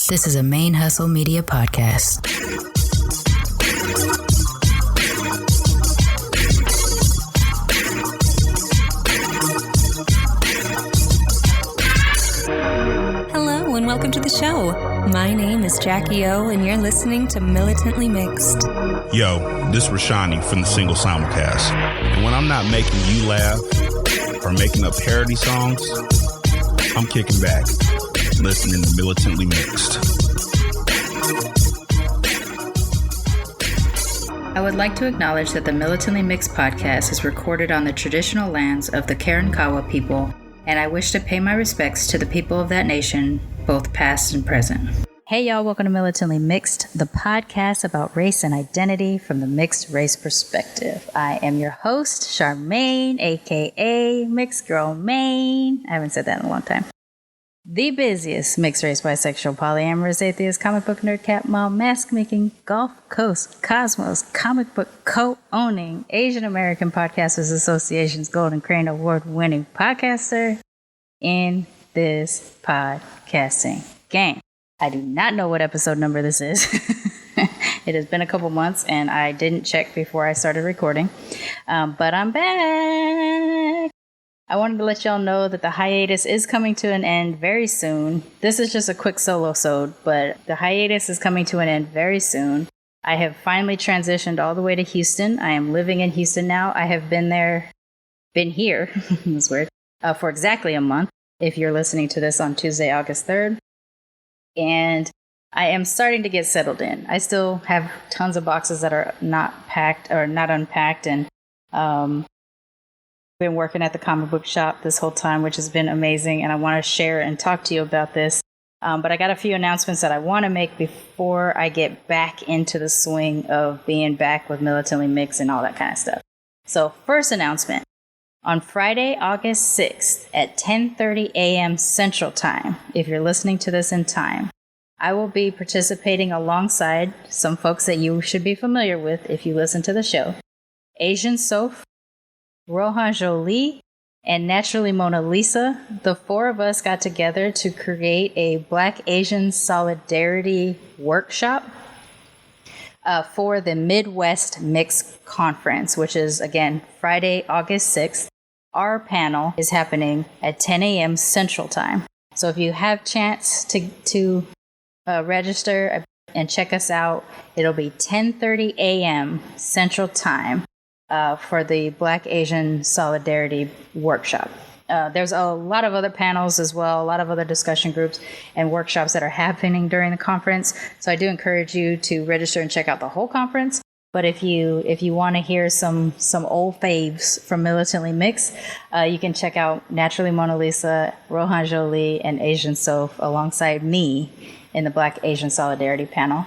This is a ManeHustle Media podcast. Hello and welcome to the show. My name is Jackie O and you're listening to Militantly Mixed. Yo, this is Rashani from the Single Simulcast. And when I'm not making you laugh or making up parody songs, I'm kicking back, listening to Militantly Mixed. I would like to acknowledge that the Militantly Mixed podcast is recorded on the traditional lands of the Karankawa people, and I wish to pay my respects to the people of that nation, both past and present. Hey y'all, welcome to Militantly Mixed, the podcast about race and identity from the mixed race perspective. I am your host, Charmaine, aka Mixed Girl Maine. I haven't said that in a long time. The busiest mixed race, bisexual, polyamorous, atheist, comic book nerd, cat mom, mask making, Gulf Coast, Cosmos, comic book co-owning, Asian American Podcasters Association's Golden Crane Award winning podcaster in this podcasting game. I do not know what episode number this is. It has been a couple months and I didn't check before I started recording, but I'm back. I wanted to let y'all know that the hiatus is coming to an end very soon. This is just a quick solo-sode, but the hiatus is coming to an end very soon. I have finally transitioned all the way to Houston. I am living in Houston now. I have been here, that's weird, for exactly a month, if you're listening to this on Tuesday, August 3rd. And I am starting to get settled in. I still have tons of boxes that are not packed or not unpacked, and been working at the comic book shop this whole time, which has been amazing, and I want to share and talk to you about this. But I got a few announcements that I want to make before I get back into the swing of being back with Militantly Mixed and all that kind of stuff. So first announcement, on Friday, August 6th at 10:30 a.m. Central Time, if you're listening to this in time, I will be participating alongside some folks that you should be familiar with if you listen to the show. Asian Soph, Rohan Jolie, and Naturally Mona Lisa. The four of us got together to create a Black Asian Solidarity workshop for the Midwest Mix Conference, which is, again, Friday, August 6th. Our panel is happening at 10 a.m. Central Time. So if you have chance to register and check us out, it'll be 10:30 a.m. Central Time. For the Black Asian Solidarity workshop. There's a lot of other panels as well, a lot of other discussion groups and workshops that are happening during the conference. So I do encourage you to register and check out the whole conference. But if you want to hear some old faves from Militantly Mixed, you can check out Naturally Mona Lisa, Rohan Jolie, and Asian Soph alongside me in the Black Asian Solidarity panel.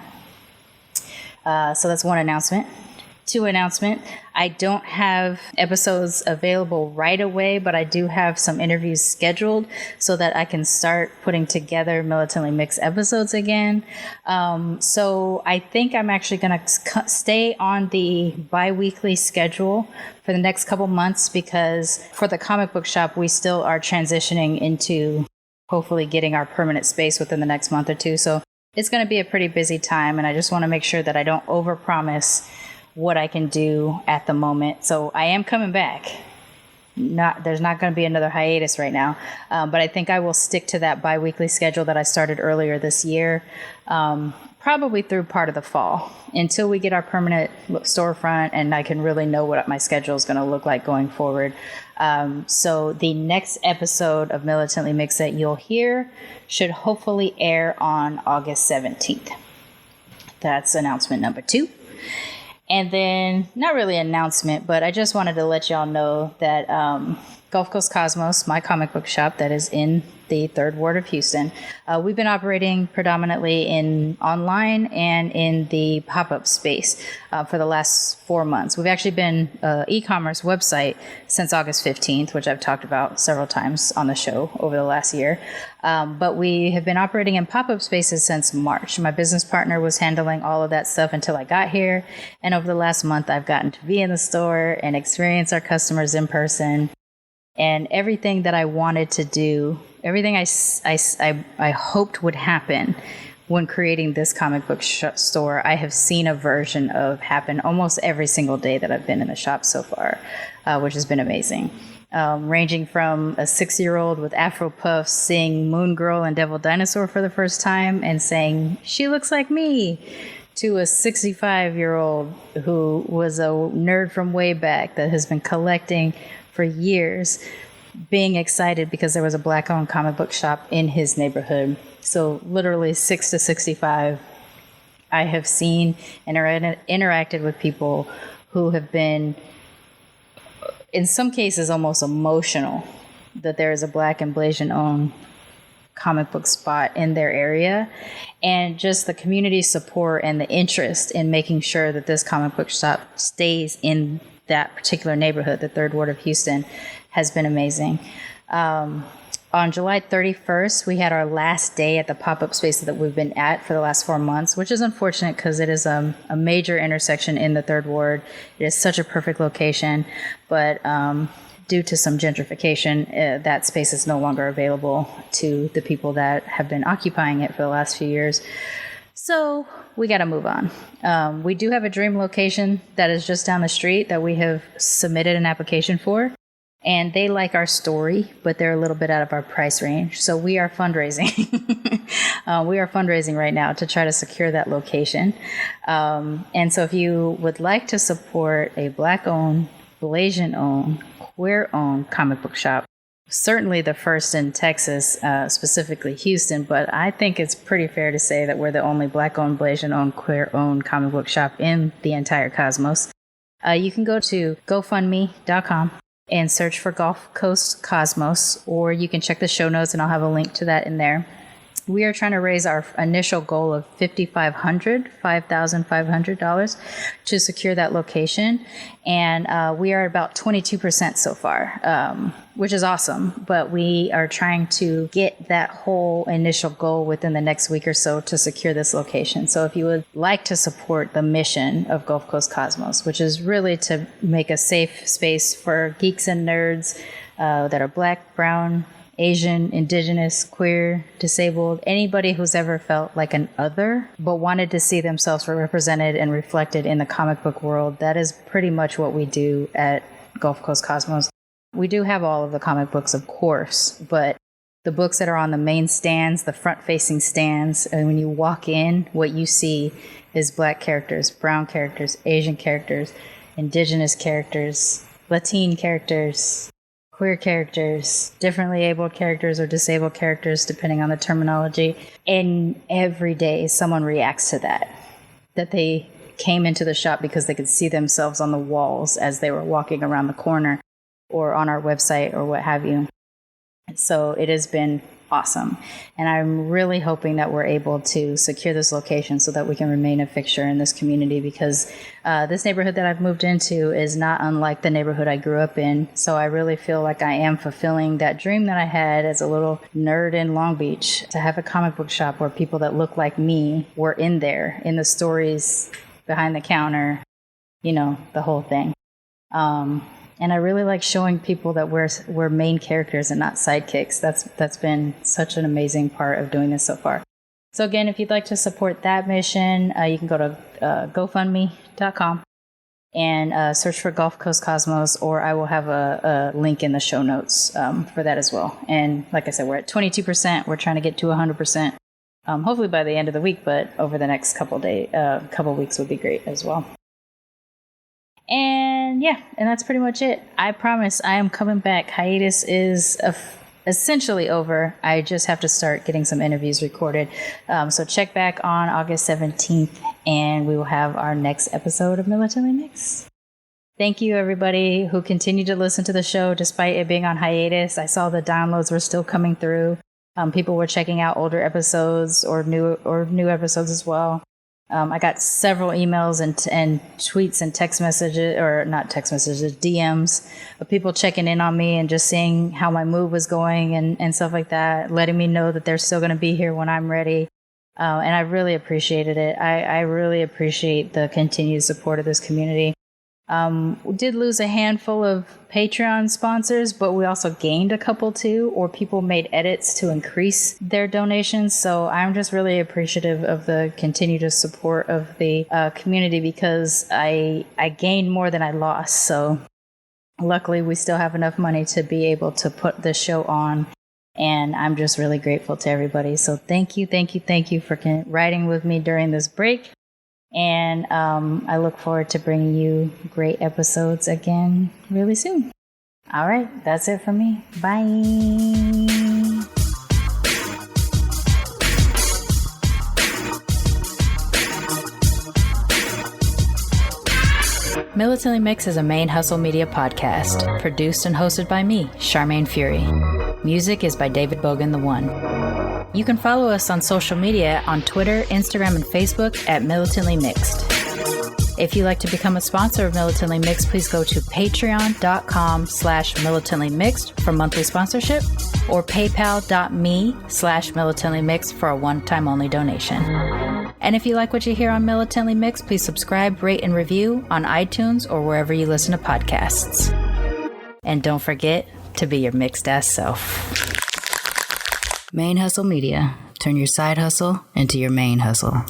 So that's one announcement. Two announcement. I don't have episodes available right away, but I do have some interviews scheduled so that I can start putting together Militantly Mixed episodes again. So I think I'm actually going to stay on the bi-weekly schedule for the next couple months, because for the comic book shop, we still are transitioning into hopefully getting our permanent space within the next month or two. So it's going to be a pretty busy time, and I just want to make sure that I don't overpromise what I can do at the moment. So I am coming back. There's not going to be another hiatus right now, but I think I will stick to that bi-weekly schedule that I started earlier this year, probably through part of the fall, until we get our permanent storefront and I can really know what my schedule is going to look like going forward. So the next episode of Militantly Mixed that you'll hear should hopefully air on August 17th. That's announcement number 2. And then, not really an announcement, but I just wanted to let y'all know that Gulf Coast Cosmos, my comic book shop that is in the 3rd Ward of Houston, we've been operating predominantly in online and in the pop-up space for the last 4 months. We've actually been an e-commerce website since August 15th, which I've talked about several times on the show over the last year. But we have been operating in pop-up spaces since March. My business partner was handling all of that stuff until I got here. And over the last month, I've gotten to be in the store and experience our customers in person. And everything that I wanted to do, everything I hoped would happen when creating this comic book store, I have seen a version of happen almost every single day that I've been in the shop so far, which has been amazing. Ranging from a 6-year-old with Afro puffs seeing Moon Girl and Devil Dinosaur for the first time and saying, "She looks like me," to a 65-year-old who was a nerd from way back that has been collecting for years, being excited because there was a Black-owned comic book shop in his neighborhood. So literally 6 to 65, I have seen and interacted with people who have been, in some cases, almost emotional that there is a Black and Blasian-owned comic book spot in their area, and just the community support and the interest in making sure that this comic book shop stays in that particular neighborhood, the Third Ward of Houston, has been amazing. On July 31st, we had our last day at the pop-up space that we've been at for the last 4 months, which is unfortunate because it is a major intersection in the Third Ward. It is such a perfect location, but due to some gentrification, that space is no longer available to the people that have been occupying it for the last few years. So we got to move on. We do have a dream location that is just down the street that we have submitted an application for. And they like our story, but they're a little bit out of our price range. So we are fundraising. We are fundraising right now to try to secure that location. And so if you would like to support a Black-owned, Blasian-owned, queer-owned comic book shop, certainly the first in Texas, specifically Houston, but I think it's pretty fair to say that we're the only Black-owned, Blasian-owned, queer-owned comic book shop in the entire cosmos. You can go to GoFundMe.com and search for Gulf Coast Cosmos, or you can check the show notes and I'll have a link to that in there. We are trying to raise our initial goal of $5,500 to secure that location. And we are about 22% so far, which is awesome. But we are trying to get that whole initial goal within the next week or so to secure this location. So if you would like to support the mission of Gulf Coast Cosmos, which is really to make a safe space for geeks and nerds that are Black, brown, Asian, indigenous, queer, disabled, anybody who's ever felt like an other, but wanted to see themselves represented and reflected in the comic book world. That is pretty much what we do at Gulf Coast Cosmos. We do have all of the comic books, of course, but the books that are on the main stands, the front-facing stands, and when you walk in, what you see is Black characters, brown characters, Asian characters, indigenous characters, Latin characters, queer characters, differently abled characters or disabled characters, depending on the terminology. And every day someone reacts to that they came into the shop because they could see themselves on the walls as they were walking around the corner or on our website or what have you. So it has been awesome. And I'm really hoping that we're able to secure this location so that we can remain a fixture in this community, because this neighborhood that I've moved into is not unlike the neighborhood I grew up in. So I really feel like I am fulfilling that dream that I had as a little nerd in Long Beach, to have a comic book shop where people that look like me were in there, in the stories, behind the counter, the whole thing. And I really like showing people that we're main characters and not sidekicks. That's been such an amazing part of doing this so far. So again, if you'd like to support that mission, you can go to GoFundMe.com and search for Gulf Coast Cosmos, or I will have a link in the show notes for that as well. And like I said, we're at 22%. We're trying to get to 100%, hopefully by the end of the week, but over the next couple weeks would be great as well. And yeah, and that's pretty much it. I promise I am coming back. Hiatus is essentially over. I just have to start getting some interviews recorded. So check back on August 17th, and we will have our next episode of Militantly Mixed. Thank you, everybody who continued to listen to the show despite it being on hiatus. I saw the downloads were still coming through. People were checking out older episodes or new episodes as well. I got several emails and tweets and text messages, or not text messages, DMs of people checking in on me and just seeing how my move was going and stuff like that, letting me know that they're still going to be here when I'm ready. And I really appreciated it. I really appreciate the continued support of this community. We did lose a handful of Patreon sponsors, but we also gained a couple too, or people made edits to increase their donations. So I'm just really appreciative of the continued support of the community, because I gained more than I lost. So luckily we still have enough money to be able to put this show on. And I'm just really grateful to everybody. So thank you for riding with me during this break. And I look forward to bringing you great episodes again really soon. All right, that's it for me. Bye. Militantly Mixed is a ManeHustle media podcast, produced and hosted by me, Charmaine Fury. Music is by David Bogan the One. You can follow us on social media on Twitter, Instagram, and Facebook at Militantly Mixed. If you'd like to become a sponsor of Militantly Mixed, please go to patreon.com/militantlymixed for monthly sponsorship, or paypal.me/militantlymixed for a one-time only donation. And if you like what you hear on Militantly Mixed, please subscribe, rate, and review on iTunes or wherever you listen to podcasts. And don't forget to be your mixed-ass self. ManeHustle Media. Turn your side hustle into your main hustle.